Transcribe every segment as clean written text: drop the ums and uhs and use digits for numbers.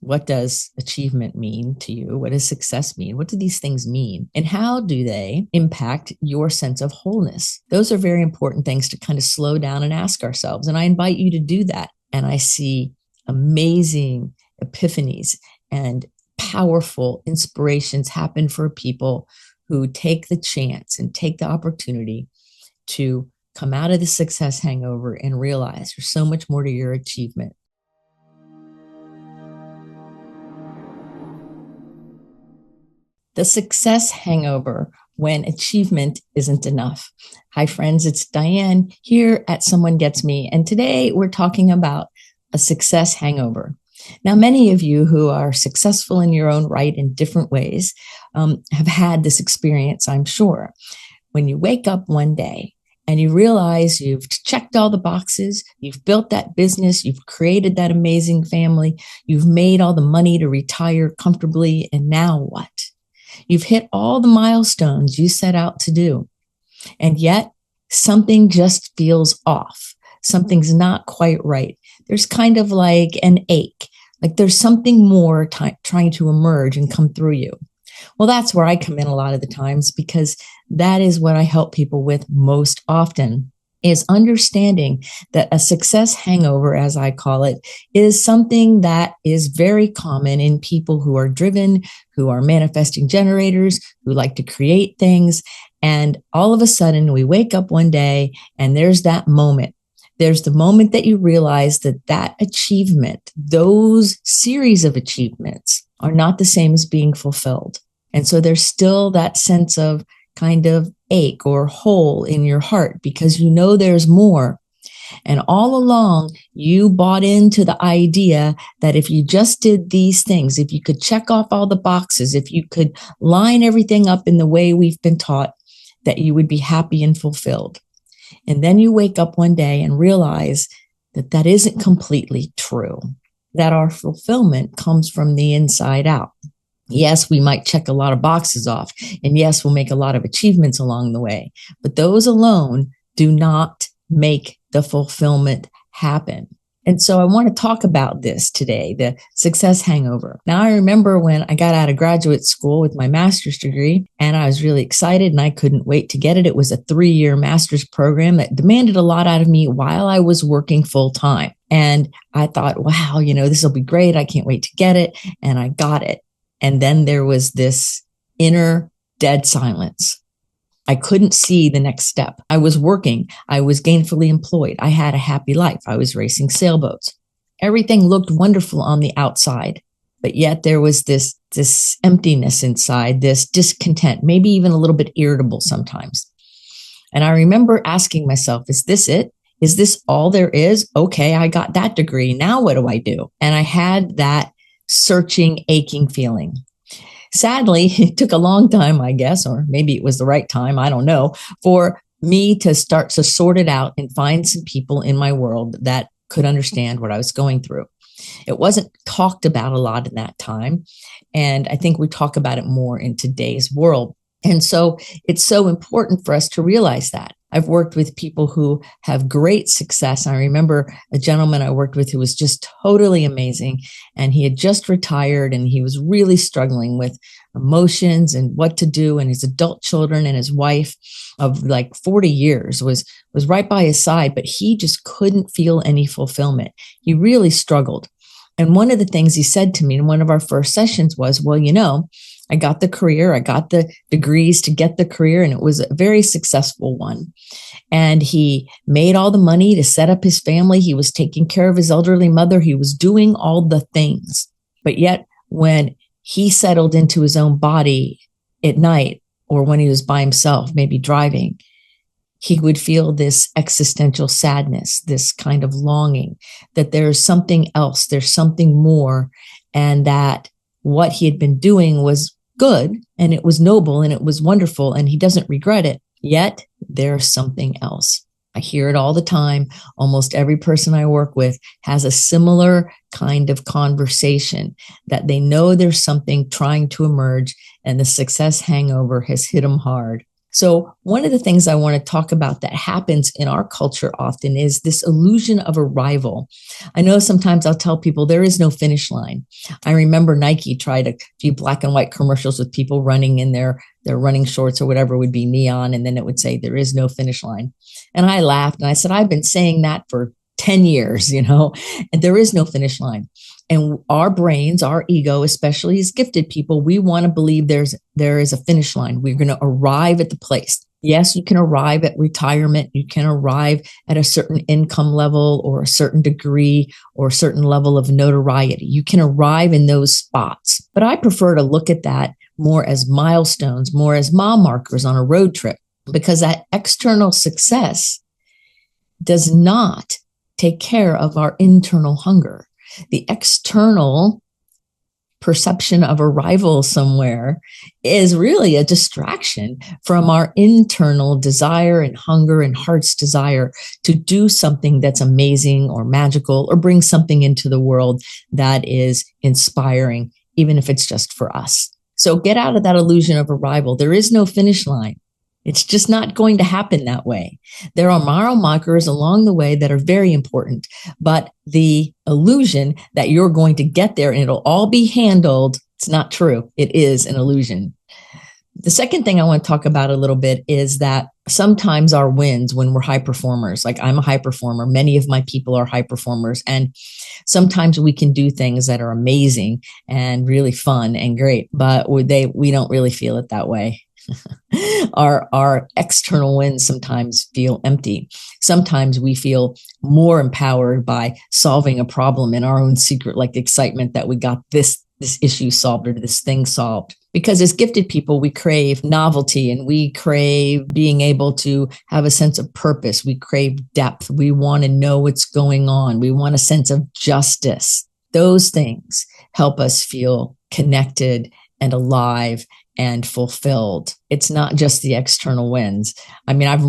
What does achievement mean to you? What does success mean? What do these things mean? And how do they impact your sense of wholeness? Those are very important things to kind of slow down and ask ourselves. And I invite you to do that. And I see amazing epiphanies and powerful inspirations happen for people who take the chance and take the opportunity to come out of the success hangover and realize there's so much more to your achievement. The success hangover when achievement isn't enough. Hi, friends, it's Dianne here at Someone Gets Me. And today we're talking about a success hangover. Now, many of you who are successful in your own right in different ways have had this experience, I'm sure. When you wake up one day and you realize you've checked all the boxes, you've built that business, you've created that amazing family, you've made all the money to retire comfortably, and now what? You've hit all the milestones you set out to do, and yet something just feels off. Something's not quite right. There's kind of like an ache, like there's something more trying to emerge and come through you. Well, that's where I come in a lot of the times, because that is what I help people with most often, is understanding that a success hangover, as I call it, is something that is very common in people who are driven, who are manifesting generators, who like to create things. And all of a sudden we wake up one day and there's that moment. There's the moment that you realize that that achievement, those series of achievements, are not the same as being fulfilled. And so there's still that sense of kind of ache or hole in your heart because you know there's more. And all along, you bought into the idea that if you just did these things, if you could check off all the boxes, if you could line everything up in the way we've been taught, that you would be happy and fulfilled. And then you wake up one day and realize that that isn't completely true, that our fulfillment comes from the inside out. Yes, we might check a lot of boxes off, and yes, we'll make a lot of achievements along the way, but those alone do not make the fulfillment happen. And so I want to talk about this today, the success hangover. Now, I remember when I got out of graduate school with my master's degree, and I was really excited and I couldn't wait to get it. It was a 3-year master's program that demanded a lot out of me while I was working full time. And I thought, wow, this will be great. I can't wait to get it. And I got it. And then there was this inner dead silence. I couldn't see the next step. I was working. I was gainfully employed. I had a happy life. I was racing sailboats. Everything looked wonderful on the outside, but yet there was this emptiness inside, this discontent, maybe even a little bit irritable sometimes. And I remember asking myself, is this it? Is this all there is? Okay, I got that degree. Now what do I do? And I had that searching, aching feeling. Sadly, it took a long time, I guess, or maybe it was the right time, I don't know, for me to start to sort it out and find some people in my world that could understand what I was going through. It wasn't talked about a lot in that time, and I think we talk about it more in today's world. And so it's so important for us to realize that. I've worked with people who have great success. I remember a gentleman I worked with who was just totally amazing, and he had just retired and he was really struggling with emotions and what to do. And his adult children and his wife of like 40 years was right by his side, but he just couldn't feel any fulfillment. He really struggled. And one of the things he said to me in one of our first sessions was, well, I got the career, I got the degrees to get the career, and it was a very successful one. And he made all the money to set up his family. He was taking care of his elderly mother. He was doing all the things. But yet, when he settled into his own body at night, or when he was by himself, maybe driving, he would feel this existential sadness, this kind of longing that there's something else, there's something more, and that what he had been doing was good and it was noble and it was wonderful and he doesn't regret it. Yet there's something else. I hear it all the time. Almost every person I work with has a similar kind of conversation, that they know there's something trying to emerge and the success hangover has hit them hard. So one of the things I want to talk about that happens in our culture often is this illusion of arrival. I know sometimes I'll tell people there is no finish line. I remember Nike tried a few black and white commercials with people running in their running shorts or whatever would be neon. And then it would say, there is no finish line. And I laughed and I said, I've been saying that for 10 years, and there is no finish line. And our brains, our ego, especially as gifted people, we want to believe there is a finish line. We're going to arrive at the place. Yes, you can arrive at retirement. You can arrive at a certain income level or a certain degree or a certain level of notoriety. You can arrive in those spots. But I prefer to look at that more as milestones, more as mile markers on a road trip, because that external success does not take care of our internal hunger. The external perception of arrival somewhere is really a distraction from our internal desire and hunger and heart's desire to do something that's amazing or magical or bring something into the world that is inspiring, even if it's just for us. So get out of that illusion of arrival. There is no finish line. It's just not going to happen that way. There are mile markers along the way that are very important, but the illusion that you're going to get there and it'll all be handled, it's not true. It is an illusion. The second thing I want to talk about a little bit is that sometimes our wins when we're high performers, like I'm a high performer, many of my people are high performers, and sometimes we can do things that are amazing and really fun and great, but we don't really feel it that way. Our external wins sometimes feel empty. Sometimes we feel more empowered by solving a problem in our own secret, like excitement that we got this issue solved or this thing solved. Because as gifted people, we crave novelty and we crave being able to have a sense of purpose. We crave depth. We want to know what's going on. We want a sense of justice. Those things help us feel connected and alive and fulfilled. It's not just the external wins. I mean, I've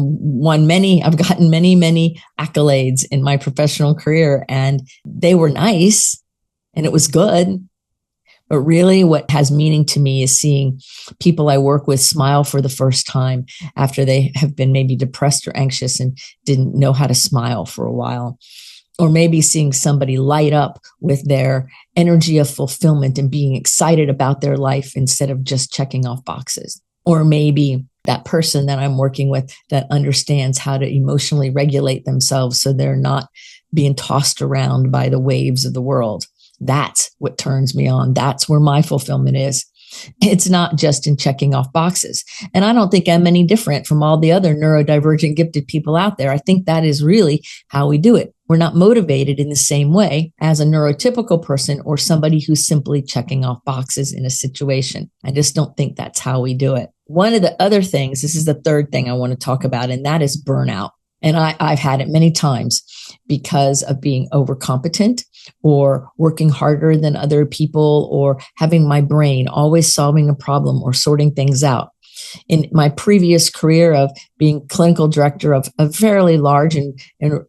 gotten many accolades in my professional career, and they were nice and it was good. But really what has meaning to me is seeing people I work with smile for the first time after they have been maybe depressed or anxious and didn't know how to smile for a while. Or maybe seeing somebody light up with their energy of fulfillment and being excited about their life instead of just checking off boxes. Or maybe that person that I'm working with that understands how to emotionally regulate themselves so they're not being tossed around by the waves of the world. That's what turns me on. That's where my fulfillment is. It's not just in checking off boxes. And I don't think I'm any different from all the other neurodivergent gifted people out there. I think that is really how we do it. We're not motivated in the same way as a neurotypical person or somebody who's simply checking off boxes in a situation. I just don't think that's how we do it. One of the other things, this is the third thing I want to talk about, and that is burnout. And I've had it many times because of being overcompetent or working harder than other people or having my brain always solving a problem or sorting things out. In my previous career of being clinical director of a fairly large and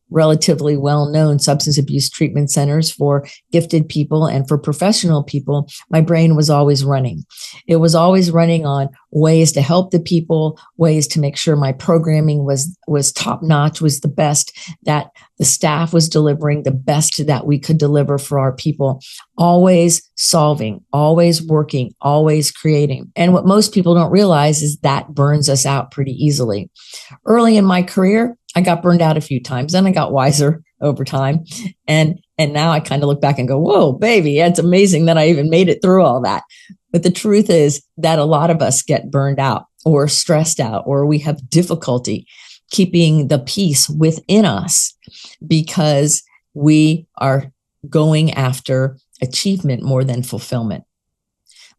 relatively well-known substance abuse treatment centers for gifted people and for professional people, my brain was always running. It was always running on ways to help the people, ways to make sure my programming was top-notch, was the best, that the staff was delivering the best that we could deliver for our people. Always solving, always working, always creating. And what most people don't realize is that burns us out pretty easily. Early in my career, I got burned out a few times, and I got wiser over time. And now I kind of look back and go, whoa, baby, it's amazing that I even made it through all that. But the truth is that a lot of us get burned out or stressed out, or we have difficulty keeping the peace within us because we are going after achievement more than fulfillment.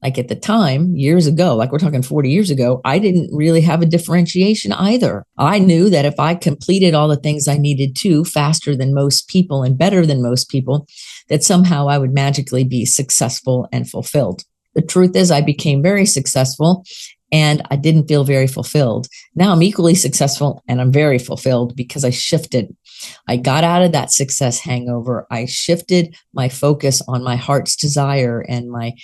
Like at the time, years ago, like we're talking 40 years ago, I didn't really have a differentiation either. I knew that if I completed all the things I needed to faster than most people and better than most people, that somehow I would magically be successful and fulfilled. The truth is I became very successful and I didn't feel very fulfilled. Now I'm equally successful and I'm very fulfilled because I shifted. I got out of that success hangover. I shifted my focus on my heart's desire and my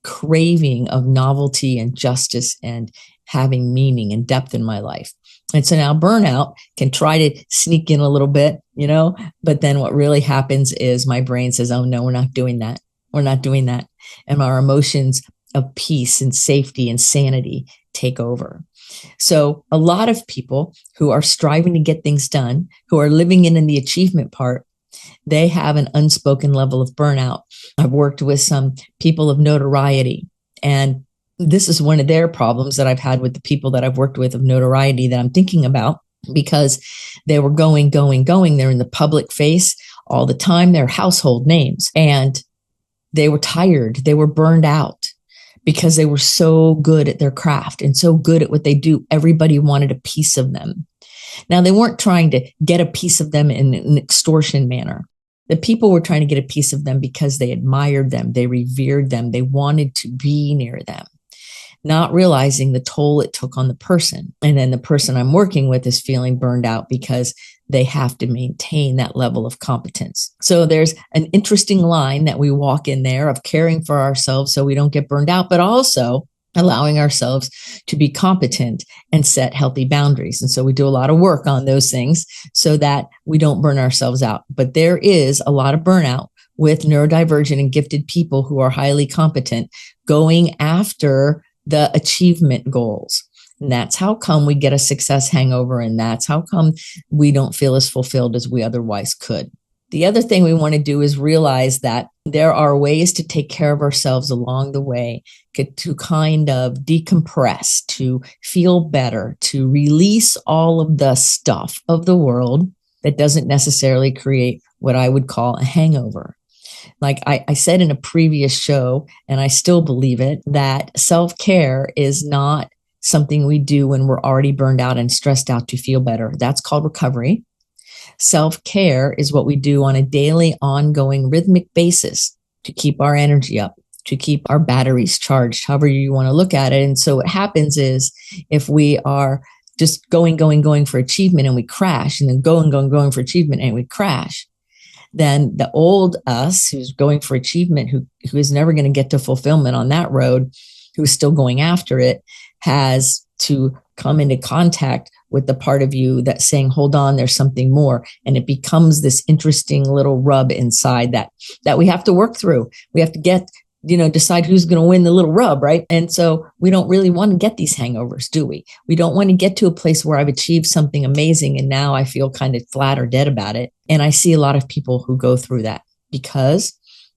craving of novelty and justice and having meaning and depth in my life. And so now burnout can try to sneak in a little bit, but then what really happens is my brain says, oh no, we're not doing that. We're not doing that. And our emotions of peace and safety and sanity take over. So a lot of people who are striving to get things done, who are living in the achievement part, they have an unspoken level of burnout. I've worked with some people of notoriety, and this is one of their problems that I've had with the people that I've worked with of notoriety that I'm thinking about, because they were going. They're in the public face all the time. They're household names, and they were tired. They were burned out because they were so good at their craft and so good at what they do. Everybody wanted a piece of them. Now, they weren't trying to get a piece of them in an extortion manner. The people were trying to get a piece of them because they admired them, they revered them, they wanted to be near them, not realizing the toll it took on the person. And then the person I'm working with is feeling burned out because they have to maintain that level of competence. So there's an interesting line that we walk in there of caring for ourselves so we don't get burned out, but also allowing ourselves to be competent and set healthy boundaries. And so we do a lot of work on those things so that we don't burn ourselves out. But there is a lot of burnout with neurodivergent and gifted people who are highly competent going after the achievement goals. And that's how come we get a success hangover. And that's how come we don't feel as fulfilled as we otherwise could. The other thing we want to do is realize that there are ways to take care of ourselves along the way, to kind of decompress, to feel better, to release all of the stuff of the world that doesn't necessarily create what I would call a hangover. Like I said in a previous show, and I still believe it, that self-care is not something we do when we're already burned out and stressed out to feel better. That's called recovery. Self-care is what we do on a daily, ongoing, rhythmic basis to keep our energy up, to keep our batteries charged, however you want to look at it. And so what happens is if we are just going for achievement and we crash, and then going for achievement and we crash, then the old us who's going for achievement, who is never going to get to fulfillment on that road, who's still going after it, has to come into contact with the part of you that's saying, hold on, there's something more. And it becomes this interesting little rub inside that we have to work through. We have to get, decide who's going to win the little rub, right? And so we don't really want to get these hangovers, do we? We don't want to get to a place where I've achieved something amazing and now I feel kind of flat or dead about it. And I see a lot of people who go through that because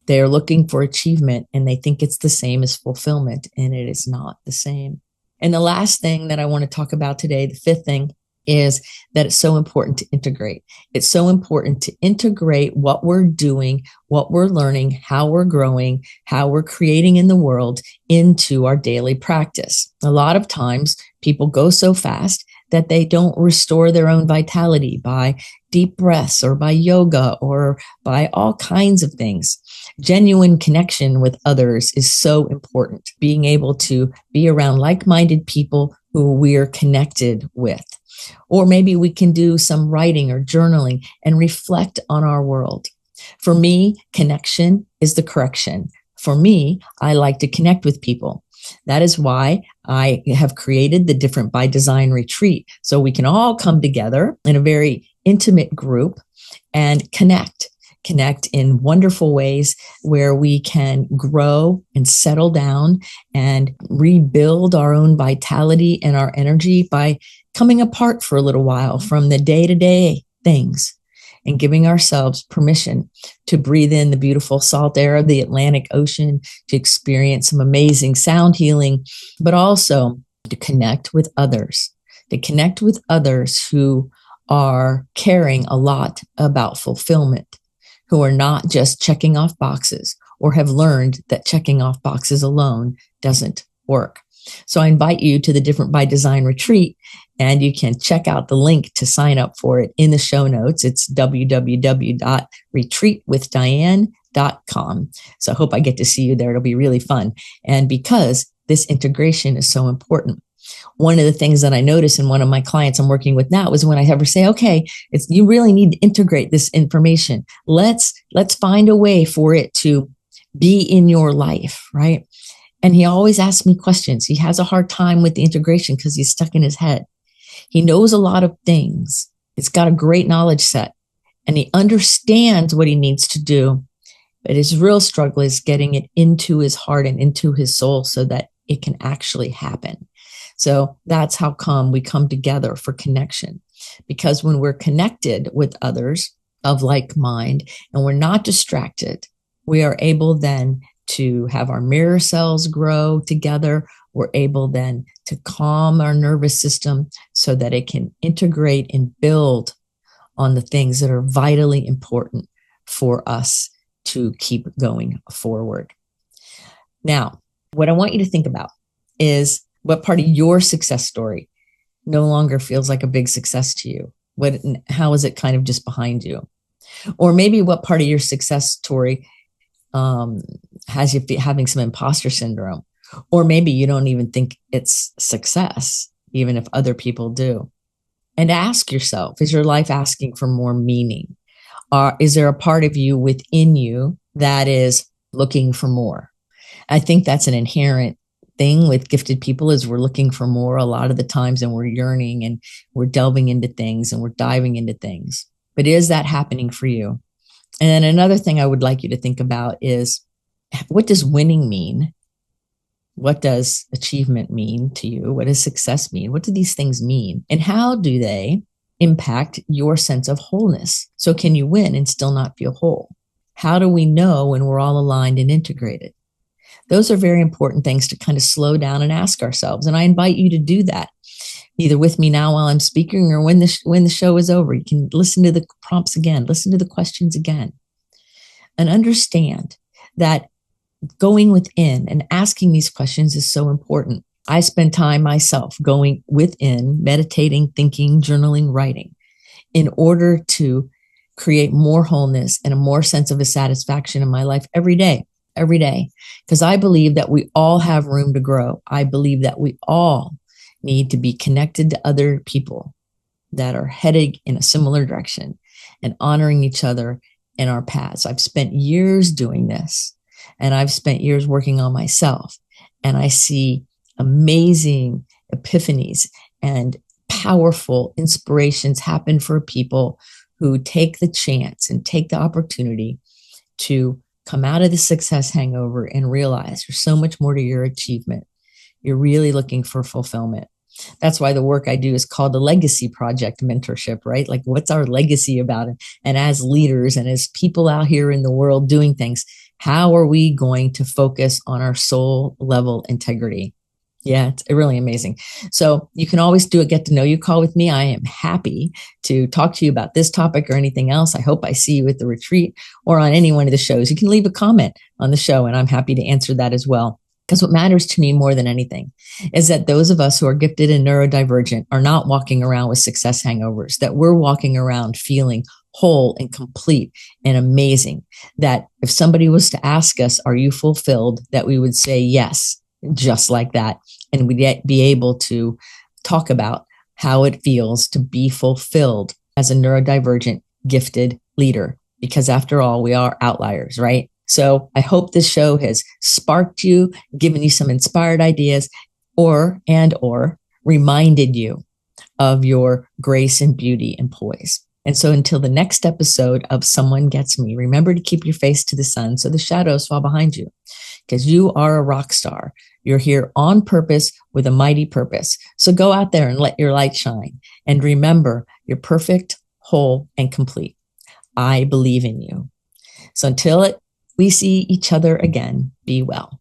they're looking for achievement and they think it's the same as fulfillment, and it is not the same. And the last thing that I want to talk about today, the fifth thing, is that it's so important to integrate. It's so important to integrate what we're doing, what we're learning, how we're growing, how we're creating in the world into our daily practice. A lot of times people go so fast that they don't restore their own vitality by deep breaths or by yoga or by all kinds of things. Genuine connection with others is so important. Being able to be around like-minded people who we are connected with. Or maybe we can do some writing or journaling and reflect on our world. For me, connection is the correction. For me, I like to connect with people. That is why I have created the Different by Design retreat. So we can all come together in a very intimate group and connect in wonderful ways where we can grow and settle down and rebuild our own vitality and our energy by coming apart for a little while from the day-to-day things and giving ourselves permission to breathe in the beautiful salt air of the Atlantic Ocean, to experience some amazing sound healing, but also to connect with others, who are caring a lot about fulfillment, who are not just checking off boxes or have learned that checking off boxes alone doesn't work. So I invite you to the Different by Design retreat, and you can check out the link to sign up for it in the show notes. It's www.retreatwithdianne.com. So I hope I get to see you there. It'll be really fun. And because this integration is so important, one of the things that I notice in one of my clients I'm working with now is when I ever say, okay, you really need to integrate this information. Let's find a way for it to be in your life, right? And he always asks me questions. He has a hard time with the integration because he's stuck in his head. He knows a lot of things. He's got a great knowledge set and he understands what he needs to do. But his real struggle is getting it into his heart and into his soul so that it can actually happen. So that's how come we come together for connection. Because when we're connected with others of like mind and we're not distracted, we are able then to have our mirror cells grow together. We're able then to calm our nervous system so that it can integrate and build on the things that are vitally important for us to keep going forward. Now, what I want you to think about is what part of your success story no longer feels like a big success to you? How is it kind of just behind you? Or maybe what part of your success story has you having some imposter syndrome? Or maybe you don't even think it's success, even if other people do. And ask yourself, is your life asking for more meaning? Is there a part of you within you that is looking for more? I think that's an inherent thing with gifted people is we're looking for more a lot of the times and we're yearning and we're delving into things and we're diving into things. But is that happening for you? And then another thing I would like you to think about is, what does winning mean? What does achievement mean to you? What does success mean? What do these things mean? And how do they impact your sense of wholeness? So can you win and still not feel whole? How do we know when we're all aligned and integrated? Those are very important things to kind of slow down and ask ourselves. And I invite you to do that either with me now while I'm speaking or when the show is over. You can listen to the prompts again, listen to the questions again, and understand that going within and asking these questions is so important. I spend time myself going within, meditating, thinking, journaling, writing in order to create more wholeness and a more sense of a satisfaction in my life every day. Because I believe that we all have room to grow. I believe that we all need to be connected to other people that are headed in a similar direction and honoring each other in our paths. I've spent years doing this and I've spent years working on myself, and I see amazing epiphanies and powerful inspirations happen for people who take the chance and take the opportunity to come out of the success hangover and realize there's so much more to your achievement. You're really looking for fulfillment. That's why the work I do is called the Legacy Project Mentorship, right? Like, what's our legacy about it? And as leaders and as people out here in the world doing things, how are we going to focus on our soul level integrity? Yeah, it's really amazing. So you can always do a get to know you call with me. I am happy to talk to you about this topic or anything else. I hope I see you at the retreat or on any one of the shows. You can leave a comment on the show and I'm happy to answer that as well. Because what matters to me more than anything is that those of us who are gifted and neurodivergent are not walking around with success hangovers, that we're walking around feeling whole and complete and amazing. That if somebody was to ask us, are you fulfilled? That we would say yes, just like that. And we'd be able to talk about how it feels to be fulfilled as a neurodivergent, gifted leader. Because after all, we are outliers, right? So I hope this show has sparked you, given you some inspired ideas, or reminded you of your grace and beauty and poise. And so until the next episode of Someone Gets Me, remember to keep your face to the sun so the shadows fall behind you, because you are a rock star. You're here on purpose with a mighty purpose. So go out there and let your light shine. And remember, you're perfect, whole, and complete. I believe in you. So until we see each other again, be well.